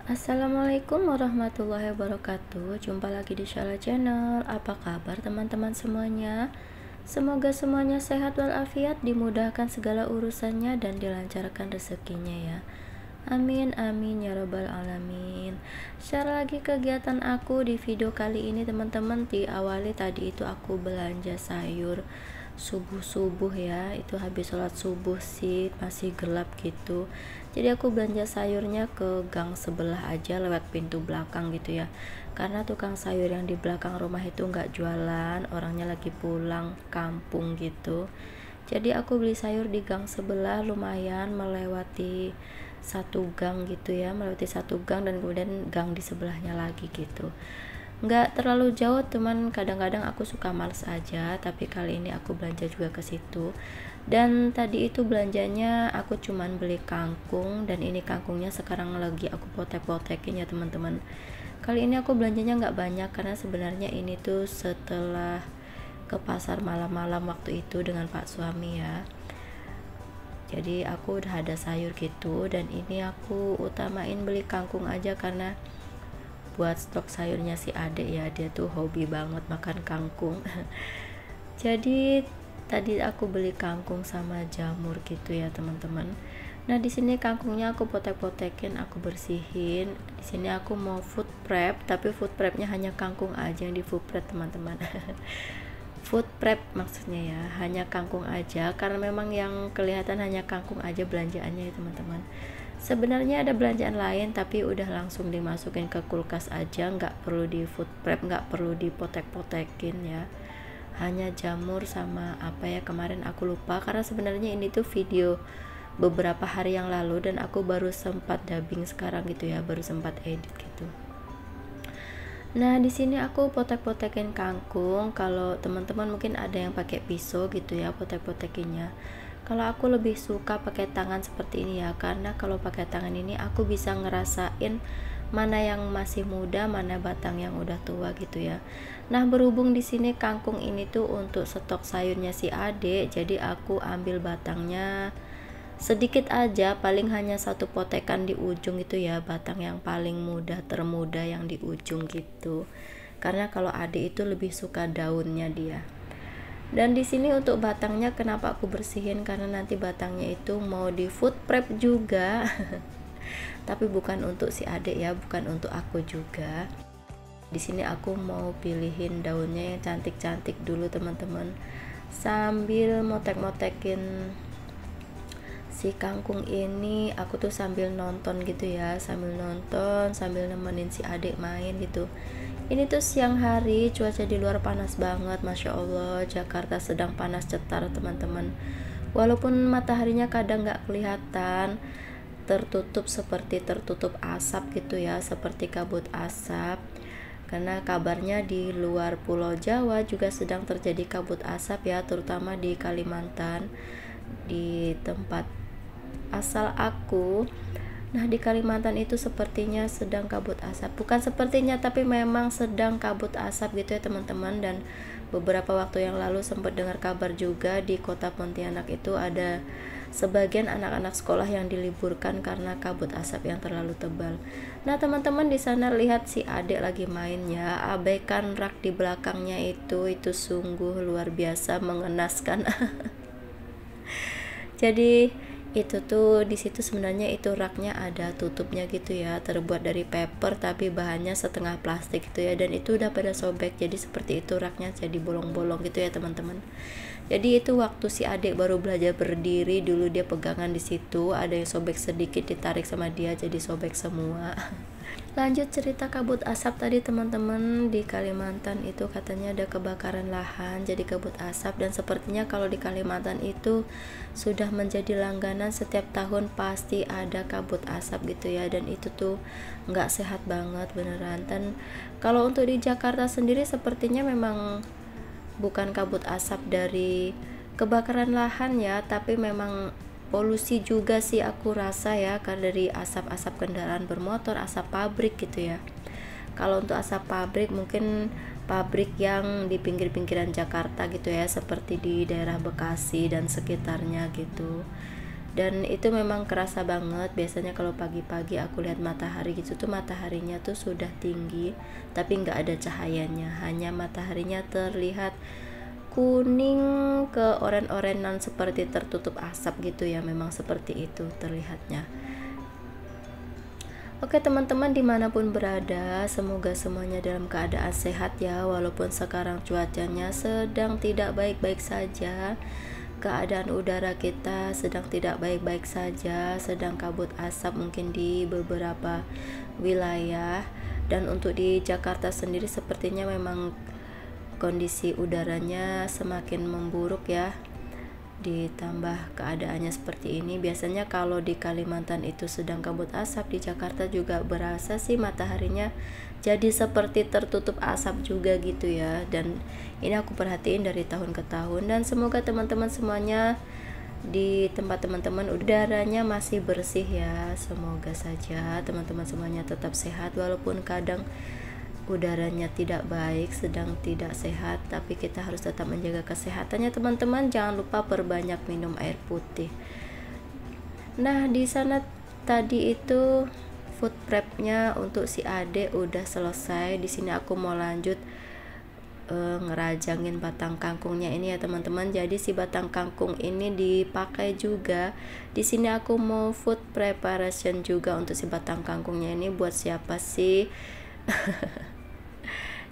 Assalamualaikum warahmatullahi wabarakatuh. Jumpa lagi di Shala Channel. Apa kabar teman-teman semuanya? Semoga semuanya sehat walafiat, dimudahkan segala urusannya dan dilancarkan rezekinya ya. Amin amin ya robbal alamin. Share lagi kegiatan aku di video kali ini teman-teman. Diawali tadi itu aku belanja sayur subuh-subuh ya, itu habis sholat subuh sih, masih gelap gitu. Jadi aku belanja sayurnya ke gang sebelah aja lewat pintu belakang gitu ya, karena tukang sayur yang di belakang rumah itu nggak jualan, orangnya lagi pulang kampung gitu. Jadi aku beli sayur di gang sebelah, lumayan melewati satu gang gitu ya, melewati satu gang dan kemudian gang di sebelahnya lagi gitu. Nggak terlalu jauh teman, kadang-kadang aku suka males aja, tapi kali ini aku belanja juga ke situ. Dan tadi itu belanjanya aku cuman beli kangkung, dan ini kangkungnya sekarang lagi aku potek-potekin ya teman-teman. Kali ini aku belanjanya nggak banyak karena sebenarnya ini tuh setelah ke pasar malam-malam waktu itu dengan Pak suami ya. Jadi aku udah ada sayur gitu, dan ini aku utamain beli kangkung aja karena buat stok sayurnya si adek ya, dia tuh hobi banget makan kangkung. Jadi tadi aku beli kangkung sama jamur gitu ya teman-teman. Nah di sini kangkungnya aku potek-potekin, aku bersihin. Di sini aku mau food prep, tapi food prepnya hanya kangkung aja yang di food prep teman-teman. Food prep maksudnya ya, hanya kangkung aja karena memang yang kelihatan hanya kangkung aja belanjaannya ya teman-teman. Sebenarnya ada belanjaan lain tapi udah langsung dimasukin ke kulkas aja, nggak perlu di food prep, nggak perlu dipotek-potekin ya. Hanya jamur sama apa ya, kemarin aku lupa karena sebenarnya ini tuh video beberapa hari yang lalu dan aku baru sempat dubbing sekarang gitu ya, baru sempat edit gitu. Nah di sini aku potek-potekin kangkung. Kalau teman-teman mungkin ada yang pakai pisau gitu ya potek-potekinnya. Kalau aku lebih suka pakai tangan seperti ini ya, karena kalau pakai tangan ini aku bisa ngerasain mana yang masih muda, mana batang yang udah tua gitu ya. Nah berhubung di sini kangkung ini tuh untuk stok sayurnya si adek, jadi aku ambil batangnya sedikit aja, paling hanya satu potekan di ujung itu ya, batang yang paling muda termuda yang di ujung gitu, karena kalau adik itu lebih suka daunnya dia. Dan di sini untuk batangnya kenapa aku bersihin, karena nanti batangnya itu mau di food prep juga. Tapi bukan untuk si adik ya, bukan untuk aku juga. Di sini aku mau pilihin daunnya yang cantik-cantik dulu teman-teman, sambil motek-motekin si kangkung ini. Aku tuh sambil nonton gitu ya, sambil nonton sambil nemenin si adik main gitu. Ini tuh siang hari, cuaca di luar panas banget, masya Allah. Jakarta sedang panas cetar teman-teman. Walaupun mataharinya kadang nggak kelihatan, tertutup seperti tertutup asap gitu ya, seperti kabut asap. Karena kabarnya di luar Pulau Jawa juga sedang terjadi kabut asap ya, terutama di Kalimantan, di tempat asal aku. Nah di Kalimantan itu sepertinya sedang kabut asap, bukan sepertinya tapi memang sedang kabut asap gitu ya teman-teman. Dan beberapa waktu yang lalu sempat dengar kabar juga di kota Pontianak itu ada sebagian anak-anak sekolah yang diliburkan karena kabut asap yang terlalu tebal. Nah teman-teman di sana lihat si adik lagi main ya, abaikan rak di belakangnya itu sungguh luar biasa mengenaskan. Jadi itu tuh di situ sebenarnya itu raknya ada tutupnya gitu ya, terbuat dari paper tapi bahannya setengah plastik gitu ya, dan itu udah pada sobek, jadi seperti itu raknya jadi bolong-bolong gitu ya teman-teman. Jadi itu waktu si adik baru belajar berdiri dulu dia pegangan di situ, ada yang sobek sedikit, ditarik sama dia jadi sobek semua. Lanjut cerita kabut asap tadi teman-teman, di Kalimantan itu katanya ada kebakaran lahan jadi kabut asap, dan sepertinya kalau di Kalimantan itu sudah menjadi langganan, setiap tahun pasti ada kabut asap gitu ya, dan itu tuh nggak sehat banget beneran. Dan kalau untuk di Jakarta sendiri sepertinya memang bukan kabut asap dari kebakaran lahan ya, tapi memang polusi juga sih aku rasa ya, karena dari asap-asap kendaraan bermotor, asap pabrik gitu ya. Kalau untuk asap pabrik mungkin pabrik yang di pinggir-pinggiran Jakarta gitu ya, seperti di daerah Bekasi dan sekitarnya gitu. dan itu memang kerasa banget. Biasanya kalau pagi-pagi aku lihat matahari gitu tuh, mataharinya tuh sudah tinggi tapi nggak ada cahayanya, hanya mataharinya terlihat kuning ke oren-orenan seperti tertutup asap gitu ya, memang seperti itu terlihatnya. Oke teman-teman, dimanapun berada, semoga semuanya dalam keadaan sehat ya. Walaupun sekarang cuacanya sedang tidak baik-baik saja, keadaan udara kita sedang tidak baik-baik saja, sedang kabut asap mungkin di beberapa wilayah. Dan untuk di Jakarta sendiri sepertinya memang kondisi udaranya semakin memburuk ya, ditambah keadaannya seperti ini. Biasanya kalau di Kalimantan itu sedang kabut asap, di Jakarta juga berasa sih mataharinya jadi seperti tertutup asap juga gitu ya. Dan ini aku perhatiin dari tahun ke tahun, dan semoga teman-teman semuanya di tempat teman-teman udaranya masih bersih ya. Semoga saja teman-teman semuanya tetap sehat, walaupun kadang udaranya tidak baik, sedang tidak sehat, tapi kita harus tetap menjaga kesehatannya teman-teman. Jangan lupa perbanyak minum air putih. Nah, di sana tadi itu food prepnya untuk si Ade udah selesai. Di sini aku mau lanjut ngerajangin batang kangkungnya ini ya teman-teman. Jadi si batang kangkung ini dipakai juga. Di sini aku mau food preparation juga untuk si batang kangkungnya ini. Buat siapa sih?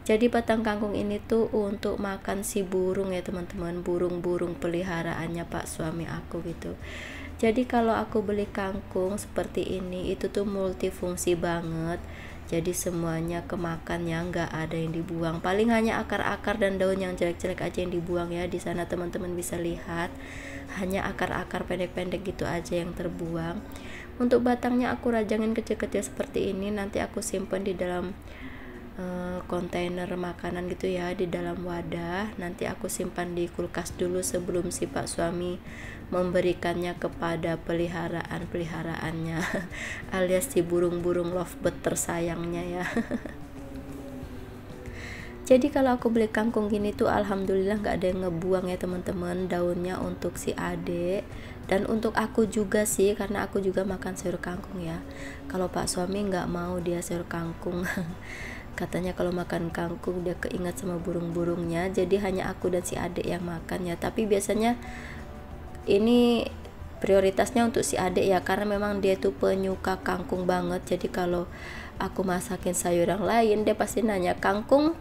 Jadi batang kangkung ini tuh untuk makan si burung ya teman-teman, burung-burung peliharaannya pak suami aku gitu. Jadi kalau aku beli kangkung seperti ini itu tuh multifungsi banget. Jadi semuanya kemakan ya, nggak ada yang dibuang. Paling hanya akar-akar dan daun yang jelek-jelek aja yang dibuang ya. Di sana teman-teman bisa lihat, hanya akar-akar pendek-pendek gitu aja yang terbuang. Untuk batangnya aku rajangin kecil-kecil seperti ini. Nanti aku simpen di dalam kontainer makanan gitu ya, di dalam wadah. Nanti aku simpan di kulkas dulu sebelum si pak suami memberikannya kepada peliharaannya alias si burung-burung lovebird tersayangnya ya. Jadi kalau aku beli kangkung gini tuh alhamdulillah nggak ada yang ngebuang ya teman-teman. Daunnya untuk si Ade dan untuk aku juga sih, karena aku juga makan sayur kangkung ya. Kalau pak suami nggak mau dia sayur kangkung katanya kalau makan kangkung dia keingat sama burung-burungnya, jadi hanya aku dan si adik yang makan ya. Tapi biasanya ini prioritasnya untuk si adik ya, karena memang dia tuh penyuka kangkung banget. Jadi kalau aku masakin sayur yang lain dia pasti nanya kangkung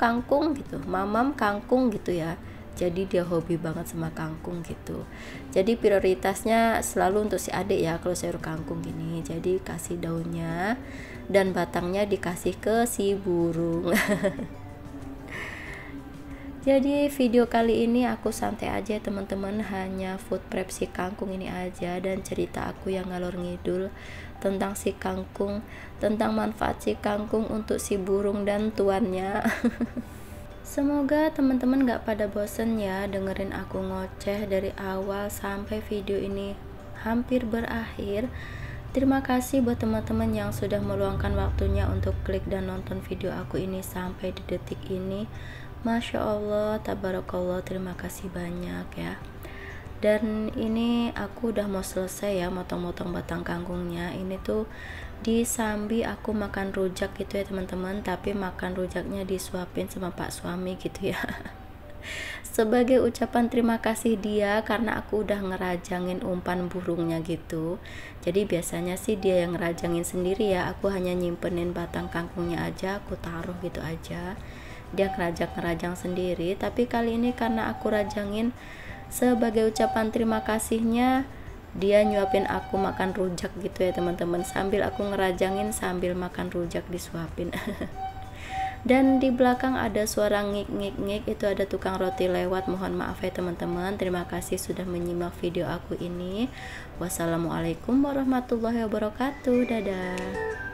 gitu, mamam kangkung gitu ya. Jadi dia hobi banget sama kangkung gitu. Jadi prioritasnya selalu untuk si adik ya kalau sayur kangkung gini. Jadi kasih daunnya dan batangnya dikasih ke si burung. Jadi video kali ini aku santai aja teman-teman, hanya food prep si kangkung ini aja, dan cerita aku yang ngalor ngidul tentang si kangkung, tentang manfaat si kangkung untuk si burung dan tuannya. Semoga teman-teman gak pada bosen ya dengerin aku ngoceh dari awal sampai video ini hampir berakhir. Terima kasih buat teman-teman yang sudah meluangkan waktunya untuk klik dan nonton video aku ini sampai di detik ini. Masya Allah, tabarakallah, terima kasih banyak ya. Dan ini aku udah mau selesai ya motong-motong batang kangkungnya. Ini tuh disambi aku makan rujak gitu ya teman-teman, tapi makan rujaknya disuapin sama pak suami gitu ya. Sebagai ucapan terima kasih dia karena aku udah ngerajangin umpan burungnya gitu. Jadi biasanya sih dia yang ngerajangin sendiri ya, aku hanya nyimpenin batang kangkungnya aja, aku taruh gitu aja. Dia ngerajang sendiri, tapi kali ini karena aku rajangin, sebagai ucapan terima kasihnya dia nyuapin aku makan rujak gitu ya teman-teman, sambil aku ngerajangin sambil makan rujak disuapin. Dan di belakang ada suara ngik-ngik-ngik, itu ada tukang roti lewat. Mohon maaf ya teman-teman. Terima kasih sudah menyimak video aku ini. Wassalamualaikum warahmatullahi wabarakatuh. Dadah.